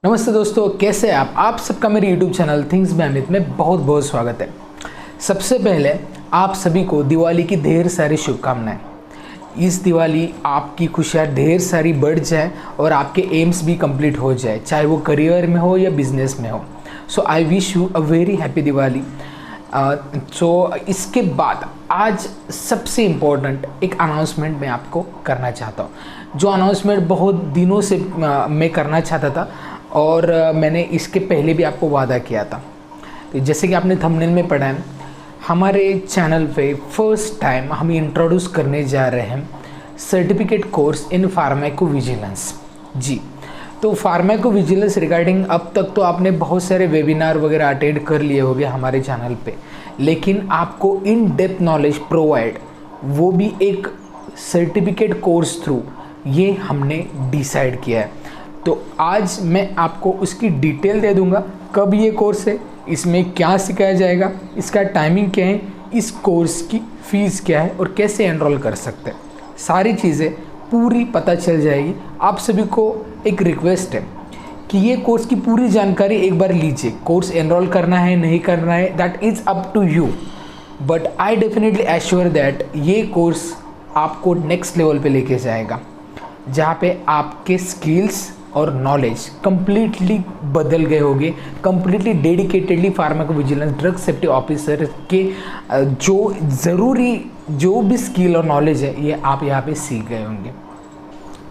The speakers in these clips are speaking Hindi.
नमस्ते दोस्तों, कैसे हैं आप सबका मेरे YouTube channel things by Amit में बहुत बहुत स्वागत है। सबसे पहले आप सभी को दिवाली की ढेर सारी शुभकामनाएं। इस दिवाली आपकी खुशियाँ ढेर सारी बढ़ जाए और आपके एम्स भी कंप्लीट हो जाए, चाहे वो करियर में हो या बिजनेस में हो। So I wish you a very happy Diwali. इसके बाद आज सबसे इम्पोर्टेंट एक अनाउंसमेंट मैं आपको करना चाहता हूँ, जो अनाउंसमेंट बहुत दिनों से मैं करना चाहता था और मैंने इसके पहले भी आपको वादा किया था। तो जैसे कि आपने थंबनेल में पढ़ा है, हमारे चैनल पे फर्स्ट टाइम हम इंट्रोड्यूस करने जा रहे हैं सर्टिफिकेट कोर्स इन फार्माकोविजिलेंस। जी, तो फार्माकोविजिलेंस रिगार्डिंग अब तक तो आपने बहुत सारे वेबिनार वगैरह अटेंड कर लिए होंगे हमारे चैनल पे, लेकिन आपको इन डेप्थ नॉलेज प्रोवाइड वो भी एक सर्टिफिकेट कोर्स थ्रू ये हमने डिसाइड किया है। तो आज मैं आपको उसकी डिटेल दे दूंगा, कब ये कोर्स है, इसमें क्या सिखाया जाएगा, इसका टाइमिंग क्या है, इस कोर्स की फ़ीस क्या है और कैसे एनरोल कर सकते हैं, सारी चीज़ें पूरी पता चल जाएगी। आप सभी को एक रिक्वेस्ट है कि ये कोर्स की पूरी जानकारी एक बार लीजिए। कोर्स एनरोल करना है नहीं करना है that is up to you, but I definitely assure that ये कोर्स आपको नेक्स्ट लेवल पे लेके जाएगा, जहाँ पे आपके स्किल्स और नॉलेज कंप्लीटली बदल गए होंगे। Completely dedicatedly pharmacovigilance drug safety officer के जो ज़रूरी जो भी स्किल और नॉलेज है ये आप यहाँ पे सीख गए होंगे।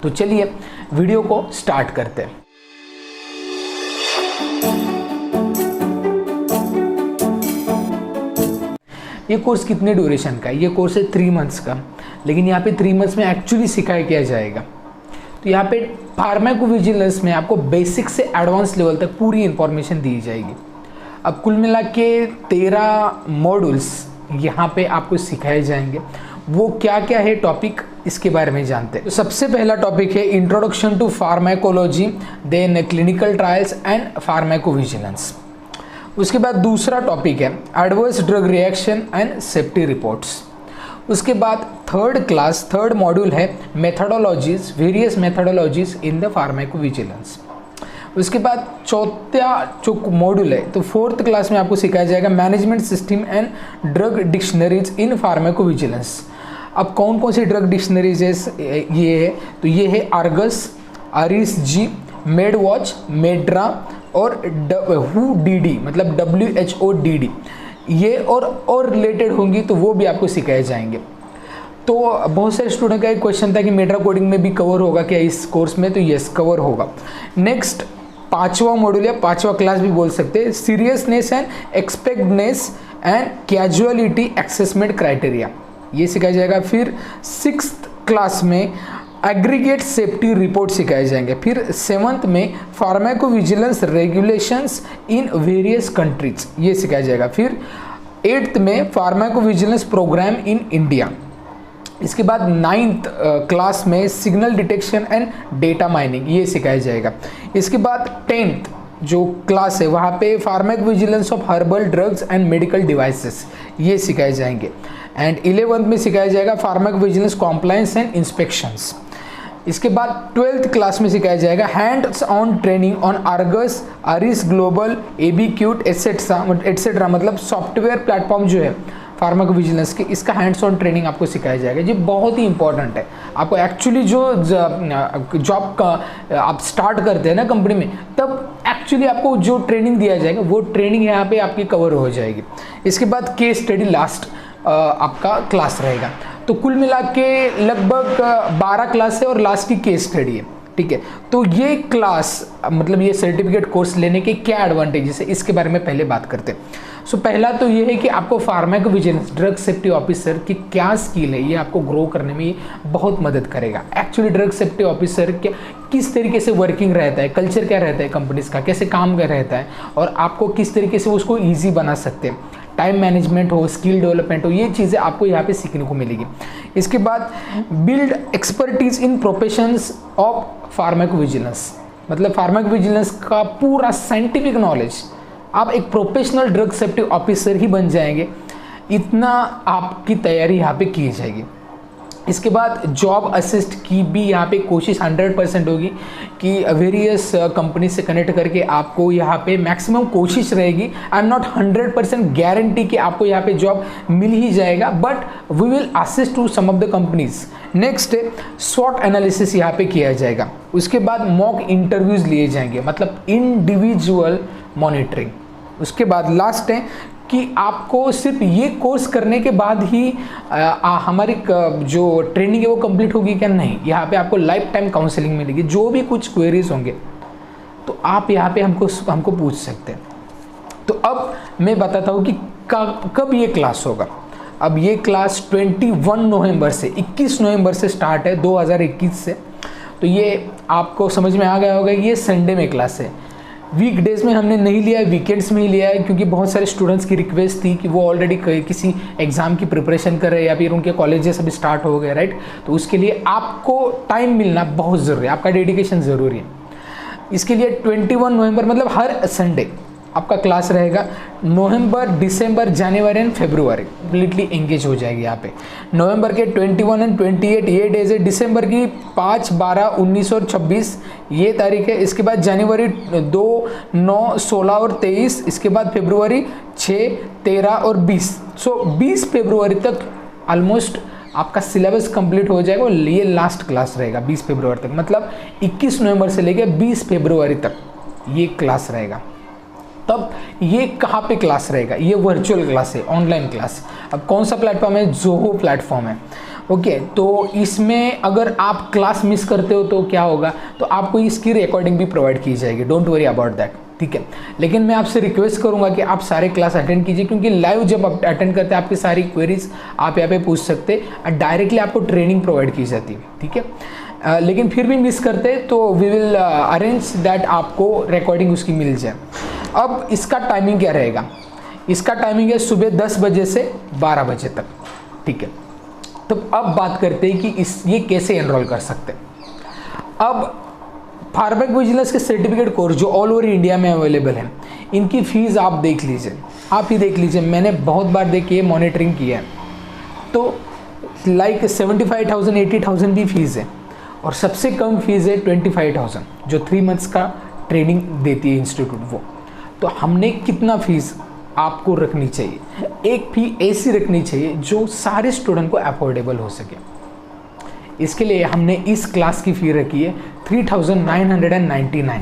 तो चलिए वीडियो को स्टार्ट करते हैं। ये कोर्स कितने ड्यूरेशन का है? ये कोर्स है 3 मंथ्स का, लेकिन यहाँ पे 3 मंथ्स में एक्चुअली सिखाया क्या जाएगा। तो यहाँ पे फार्माकोविजिलेंस में आपको बेसिक से एडवांस लेवल तक पूरी इंफॉर्मेशन दी जाएगी। अब कुल मिला के 13 मॉड्यूल्स यहाँ पे आपको सिखाए जाएंगे। वो क्या क्या है टॉपिक, इसके बारे में जानते हैं। तो सबसे पहला टॉपिक है introduction to pharmacology, then clinical trials and pharmacovigilance. उसके बाद दूसरा टॉपिक है adverse drug reaction and safety reports. उसके बाद थर्ड मॉड्यूल है methodologies, various methodologies in the pharmacovigilance. उसके बाद चौथा जो मॉड्यूल है, तो 4th क्लास में आपको सिखाया जाएगा management system and drug dictionaries in pharmacovigilance. अब कौन कौन सी ड्रग डिक्शनरीज ये है, तो ये है आर्गस, आरिस जी, मेड वॉच, मेड्रा और WHO मतलब WHODD, ये और रिलेटेड होंगी, तो वो भी आपको सिखाए जाएंगे। तो बहुत सारे स्टूडेंट का एक क्वेश्चन था कि मेड्रा कोडिंग में भी कवर होगा क्या इस कोर्स में, तो यस कवर होगा। नेक्स्ट 5वां मॉड्यूल या 5वां क्लास भी बोल सकते हैं, seriousness and expectedness and causality assessment criteria, ये सिखाया जाएगा। फिर 6th क्लास में एग्रीगेट सेफ्टी रिपोर्ट सिखाए जाएंगे। फिर 7th में pharmacovigilance regulations in various countries, ये सिखाया जाएगा। फिर 8th में फार्माकोविजिलेंस प्रोग्राम इन इंडिया। इसके बाद 9th क्लास में signal detection and data mining, ये सिखाया जाएगा। इसके बाद 10th जो क्लास है वहाँ पे pharmacovigilance of herbal drugs and medical devices, ये सिखाए जाएंगे। एंड 11th में सिखाया जाएगा फार्माकोविजिलेंस कॉम्प्लायंस एंड इंस्पेक्शंस। इसके बाद 12th क्लास में सिखाया जाएगा hands on training on Argus, Aris global, एबीक्यूट एटसेट्रा, मतलब सॉफ्टवेयर प्लेटफॉर्म जो है फार्माकोविजिलेंस के, इसका हैंड्स ऑन ट्रेनिंग आपको सिखाया जाएगा। ये बहुत ही इंपॉर्टेंट है। आपको एक्चुअली जो जॉब का आप स्टार्ट करते हैं ना कंपनी में, तब एक्चुअली आपको जो ट्रेनिंग दिया जाएगा वो ट्रेनिंग यहाँ पे आपकी कवर हो जाएगी। इसके बाद केस स्टडी लास्ट आपका क्लास रहेगा। तो कुल मिला के लगभग 12 क्लास है और लास्ट की केस स्टडी है, ठीक है। तो ये क्लास मतलब ये सर्टिफिकेट कोर्स लेने के क्या एडवांटेजेस है, इसके बारे में पहले बात करते हैं। सो पहला तो ये है कि आपको फार्माकोविजिलेंस ड्रग सेफ्टी ऑफिसर की क्या स्किल है, ये आपको ग्रो करने में बहुत मदद करेगा। एक्चुअली ड्रग सेफ्टी ऑफिसर क्या किस तरीके से वर्किंग रहता है, कल्चर क्या रहता है कंपनीज का, कैसे काम कर रहता है, और आपको किस तरीके से उसको ईजी बना सकते हैं, टाइम मैनेजमेंट हो, स्किल डेवलपमेंट हो, ये चीज़ें आपको यहाँ पे सीखने को मिलेगी। इसके बाद build expertise in professions of pharmacovigilance, मतलब फार्माकोविजिलेंस का पूरा साइंटिफिक नॉलेज, आप एक प्रोफेशनल ड्रग सेफ्टी ऑफिसर ही बन जाएंगे, इतना आपकी तैयारी यहाँ पे की जाएगी। इसके बाद जॉब असिस्ट की भी यहाँ पे कोशिश 100% होगी कि वेरियस कंपनी से कनेक्ट करके आपको यहाँ पे मैक्सिमम कोशिश रहेगी। आई एम नॉट 100% गारंटी कि आपको यहाँ पे जॉब मिल ही जाएगा, but we will assist to some of the companies. Next है स्वॉट एनालिसिस यहाँ पे किया जाएगा। उसके बाद मॉक इंटरव्यूज़ लिए जाएंगे, मतलब इंडिविजुअल मॉनिटरिंग। उसके बाद लास्ट है कि आपको सिर्फ ये कोर्स करने के बाद ही हमारी जो ट्रेनिंग है वो कंप्लीट होगी क्या, नहीं। यहाँ पे आपको लाइफ टाइम काउंसलिंग मिलेगी। जो भी कुछ क्वेरीज होंगे तो आप यहाँ पे हमको पूछ सकते हैं। तो अब मैं बताता हूँ कि कब ये क्लास होगा। अब ये क्लास 21 नवंबर से 21 नवंबर से स्टार्ट है, 2021 से। तो ये आपको समझ में आ गया होगा, ये संडे में क्लास है। वीकडेज में हमने नहीं लिया है, वीकेंड्स में ही लिया है, क्योंकि बहुत सारे स्टूडेंट्स की रिक्वेस्ट थी कि वो ऑलरेडी किसी एग्ज़ाम की प्रिपरेशन कर रहे हैं या फिर उनके कॉलेजेस अभी स्टार्ट हो गए, राइट। तो उसके लिए आपको टाइम मिलना बहुत ज़रूरी है, आपका डेडिकेशन ज़रूरी है। इसके लिए 21 नवंबर मतलब हर संडे आपका क्लास रहेगा। नवंबर, दिसंबर, जनवरी एंड फरवरी कम्प्लीटली एंगेज हो जाएगी यहाँ पे। नवंबर के 21 एंड 28 ये डेज है। दिसंबर की 5, 12, 19 और 26 ये तारीख है। इसके बाद जनवरी 2, 9, 16 और 23। इसके बाद फरवरी 6, 13 और 20। सो 20 फरवरी तक ऑलमोस्ट आपका सिलेबस कंप्लीट हो जाएगा और ये लास्ट क्लास रहेगा 20 फरवरी तक। मतलब 21 नवंबर से लेकर 20 फरवरी तक ये क्लास रहेगा। तब ये कहाँ पे क्लास रहेगा, ये वर्चुअल क्लास है, ऑनलाइन क्लास। अब कौन सा प्लेटफॉर्म है, जोहो प्लेटफॉर्म है। ओके, तो इसमें अगर आप क्लास मिस करते हो तो क्या होगा, तो आपको इसकी रिकॉर्डिंग भी प्रोवाइड की जाएगी, डोंट वरी अबाउट दैट, ठीक है। लेकिन मैं आपसे रिक्वेस्ट करूंगा कि आप सारे क्लास अटेंड कीजिए, क्योंकि लाइव जब आप अटेंड करते हैं आपकी सारी क्वेरीज आप यहाँ पे पूछ सकते हैं और डायरेक्टली आपको ट्रेनिंग प्रोवाइड की जाती है, ठीक है। लेकिन फिर भी मिस करते तो वी विल अरेंज दैट आपको रिकॉर्डिंग उसकी मिल जाए। अब इसका टाइमिंग क्या रहेगा, इसका टाइमिंग है सुबह 10 बजे से 12 बजे तक, ठीक है। तो अब बात करते हैं कि ये कैसे एनरोल कर सकते हैं। अब फार्माकोविजिलेंस के सर्टिफिकेट कोर्स जो ऑल ओवर इंडिया में अवेलेबल है, इनकी फ़ीस आप देख लीजिए, आप ही देख लीजिए। मैंने बहुत बार देखी है, मॉनिटरिंग किया है, तो लाइक 75,000 80,000 भी फीस है, और सबसे कम फीस है 25,000 जो 3 मंथ्स का ट्रेनिंग देती है इंस्टीट्यूट वो। तो हमने कितना फीस आपको रखनी चाहिए, एक फी ऐसी रखनी चाहिए जो सारे स्टूडेंट को अफोर्डेबल हो सके। इसके लिए हमने इस क्लास की फ़ी रखी है 3,999।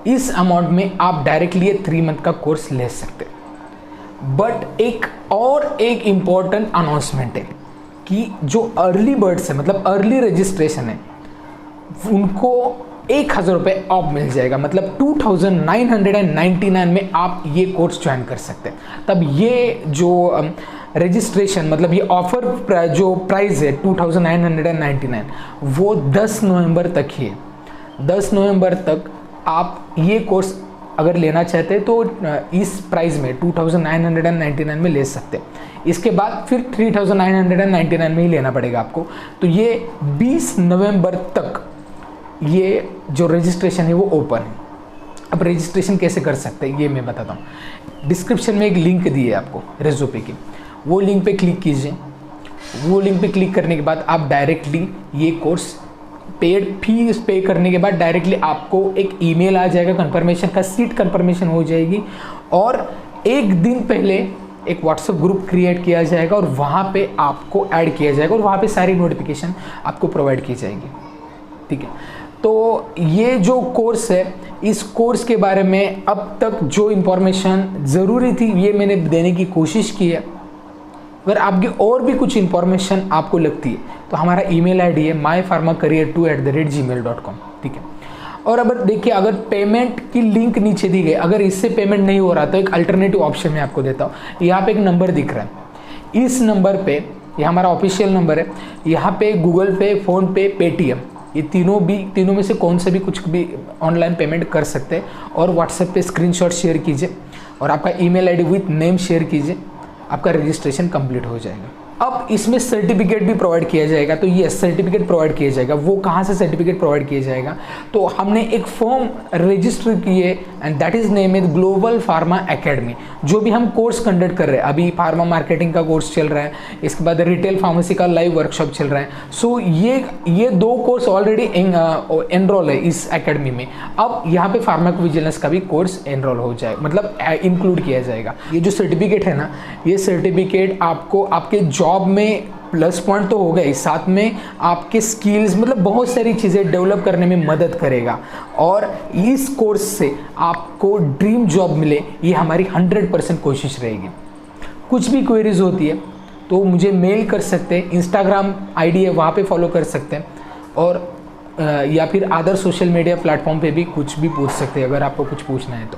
इस अमाउंट में आप डायरेक्टली ये 3 मंथ का कोर्स ले सकते हैं। बट एक इम्पॉर्टेंट अनाउंसमेंट है कि जो अर्ली बर्ड्स है, मतलब अर्ली रजिस्ट्रेशन है, उनको 1,000 रुपये ऑफ मिल जाएगा। मतलब 2,999 में आप ये कोर्स ज्वाइन कर सकते हैं। तब ये जो रजिस्ट्रेशन मतलब ये ऑफर जो प्राइस है 2,999 वो 10 नवंबर तक ही है। 10 नवंबर तक आप ये कोर्स अगर लेना चाहते हैं तो इस प्राइस में 2,999 में ले सकते हैं। इसके बाद फिर 3,999 में ही लेना पड़ेगा आपको। तो ये 20 नवंबर तक ये जो रजिस्ट्रेशन है वो ओपन है। अब रजिस्ट्रेशन कैसे कर सकते हैं ये मैं बताता हूँ। डिस्क्रिप्शन में एक लिंक दी है आपको रेज़ोपे की, वो लिंक पे क्लिक कीजिए। वो लिंक पे क्लिक करने के बाद आप डायरेक्टली ये कोर्स पेड फीस पे करने के बाद डायरेक्टली आपको एक ईमेल आ जाएगा कंफर्मेशन का, सीट कंफर्मेशन हो जाएगी, और एक दिन पहले एक व्हाट्सएप ग्रुप क्रिएट किया जाएगा और वहाँ पे आपको ऐड किया जाएगा और वहाँ पे सारी नोटिफिकेशन आपको प्रोवाइड की जाएगी, ठीक है। तो ये जो कोर्स है, इस कोर्स के बारे में अब तक जो इन्फॉर्मेशन ज़रूरी थी ये मैंने देने की कोशिश की है। अगर आपकी और भी कुछ इन्फॉर्मेशन आपको लगती है तो हमारा ईमेल आईडी है mypharmacareer2@gmail.com, ठीक है। और अब देखिए, अगर पेमेंट की लिंक नीचे दी गई, अगर इससे पेमेंट नहीं हो रहा तो एक अल्टरनेटिव ऑप्शन मैं आपको देता हूँ। यहाँ पे एक नंबर दिख रहा है, इस नंबर पे, ये हमारा ऑफिशियल नंबर है, यहाँ पे गूगल पे, फ़ोन पे, पेटीएम, ये तीनों में से कौन से भी कुछ भी ऑनलाइन पेमेंट कर सकते हैं। और व्हाट्सएप पे स्क्रीनशॉट शेयर कीजिए और आपका email ID with name share कीजिए, आपका रजिस्ट्रेशन कंप्लीट हो जाएगा। अब इसमें सर्टिफिकेट भी प्रोवाइड किया जाएगा। तो ये सर्टिफिकेट प्रोवाइड किया जाएगा। वो कहाँ से सर्टिफिकेट प्रोवाइड किया जाएगा? तो हमने एक फॉर्म रजिस्टर की है and that is name is global pharma academy. जो भी हम कोर्स कंडक्ट कर रहे हैं, अभी फार्मा मार्केटिंग का कोर्स चल रहा है, इसके बाद रिटेल फार्मेसी का लाइव वर्कशॉप चल रहा है। सो ये 2 कोर्स ऑलरेडी एनरोल है इस एकेडमी में। अब यहाँ पे फार्माकोविजिलेंस का भी कोर्स एनरोल हो जाए, मतलब इंक्लूड किया जाएगा। ये जो सर्टिफिकेट है ना, ये सर्टिफिकेट आपको आपके जॉब में प्लस पॉइंट तो होगा ही, साथ में आपके स्किल्स मतलब बहुत सारी चीज़ें डेवलप करने में मदद करेगा। और इस कोर्स से आपको ड्रीम जॉब मिले, ये हमारी 100% कोशिश रहेगी। कुछ भी क्वेरीज होती है तो मुझे मेल कर सकते हैं, इंस्टाग्राम आईडी है वहाँ पे फॉलो कर सकते हैं, और या फिर अदर सोशल मीडिया प्लेटफॉर्म पे भी कुछ भी पूछ सकते हैं अगर आपको कुछ पूछना है तो।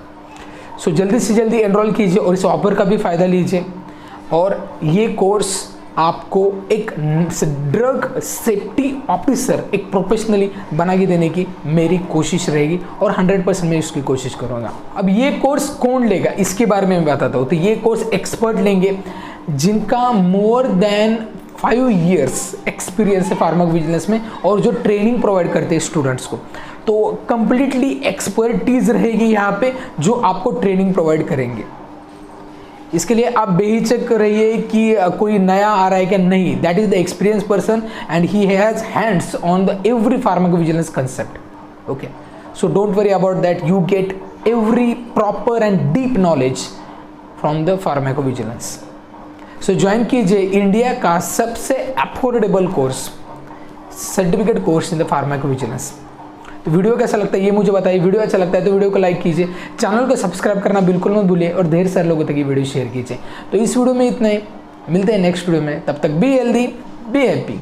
सो जल्दी से जल्दी एनरोल कीजिए और इस ऑफर का भी फ़ायदा लीजिए। और ये कोर्स आपको एक ड्रग सेफ्टी ऑफिसर, एक प्रोफेशनली बना के देने की मेरी कोशिश रहेगी और 100% मैं इसकी कोशिश करूँगा। अब ये कोर्स कौन लेगा इसके बारे में मैं बताता हूँ। तो ये कोर्स एक्सपर्ट लेंगे जिनका मोर देन 5 years एक्सपीरियंस है फार्माकोविजिलेंस में, और जो ट्रेनिंग प्रोवाइड करते हैं स्टूडेंट्स को। तो कंप्लीटली एक्सपर्टीज रहेगी यहाँ पे, जो आपको ट्रेनिंग प्रोवाइड करेंगे। इसके लिए आप बेहिचक रहिए कि कोई नया आ रहा है क्या, नहीं। That is the experience person and he has hands on the every pharmacovigilance concept. Okay, so don't worry about that, you get every proper and deep knowledge from the pharmacovigilance. So join कीजिए इंडिया का सबसे affordable course, certificate course in the pharmacovigilance. तो वीडियो कैसा लगता है ये मुझे बताइए। वीडियो अच्छा लगता है तो वीडियो को लाइक कीजिए, चैनल को सब्सक्राइब करना बिल्कुल मत भूलिए, और ढेर सारे लोगों तक ये वीडियो शेयर कीजिए। तो इस वीडियो में इतना ही, मिलते हैं नेक्स्ट वीडियो में। तब तक बी हेल्दी, बी हैप्पी।